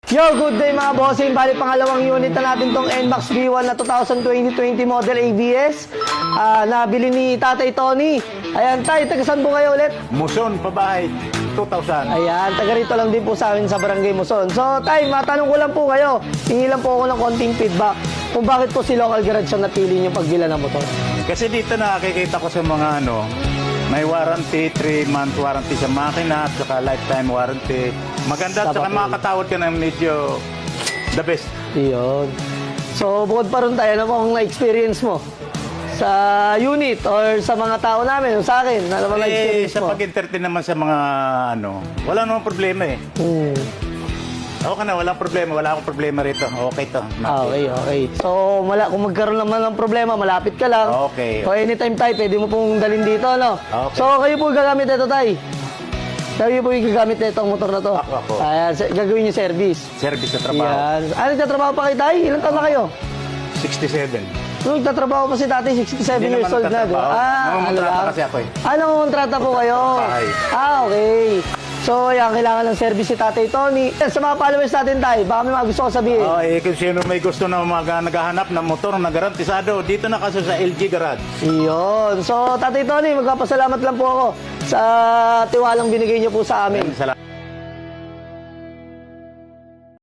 Yo, good day mga bossing. Bali pangalawang unit na natin tong NMAX V1 na 2020 model ABS. Nabili ni Tatay Tony. Ayan, tay, taga-saan po kayo ulit? Muson, Pabahay, 2,000. Ayan, taga rito lang din po sa amin sa Barangay Muson. So, tay, matanong ko lang po kayo. Hingi lang po ako ng konting feedback kung bakit po si Local Garage ang napili niyo pagbila ng motor. Kasi dito nakikita ko sa mga may warranty, 3-month warranty sa makina, at saka lifetime warranty. Maganda, at saka makakatawad ka ng medyo the best. Iyon. So, bukod pa rin tayo, ano po ang na-experience mo sa unit or sa mga tao namin o sa akin? Ano ba na-experience Sa mo? pag-entertain naman sa mga wala namang problema eh. Okay na, walang problema. Wala akong problema rito. Okay to. Okay. So, kung magkaroon naman ng problema, malapit ka lang. Okay. So, anytime tayo, pwede mo pong dalhin dito, ano? Okay. So, kayo po gagamit ito, tay. Kayo po yung gagamit na itong motor na to. Ako. Ayan, gagawin yung service. Service sa trabaho. Yan. Nagtatrabaho pa kayo, tay? Ilang taon na kayo? 67. Nung nagtatrabaho pa si dati, 67 Hindi years naman old na. nagtatrabaho. Nangungontrata kasi ako eh. Nangungontrata po kayo? Bahay. Okay. So, yan, kailangan ng service si Tatay Tony. Yan, sa mga followers natin, tay, baka may mga gusto ko sabihin. Kung sino may gusto na naghahanap ng motor na garantisado, dito na kasi sa LG Garage. Iyon. So, Tatay Tony, magpapasalamat lang po ako sa tiwalang binigay niyo po sa amin. Salamat.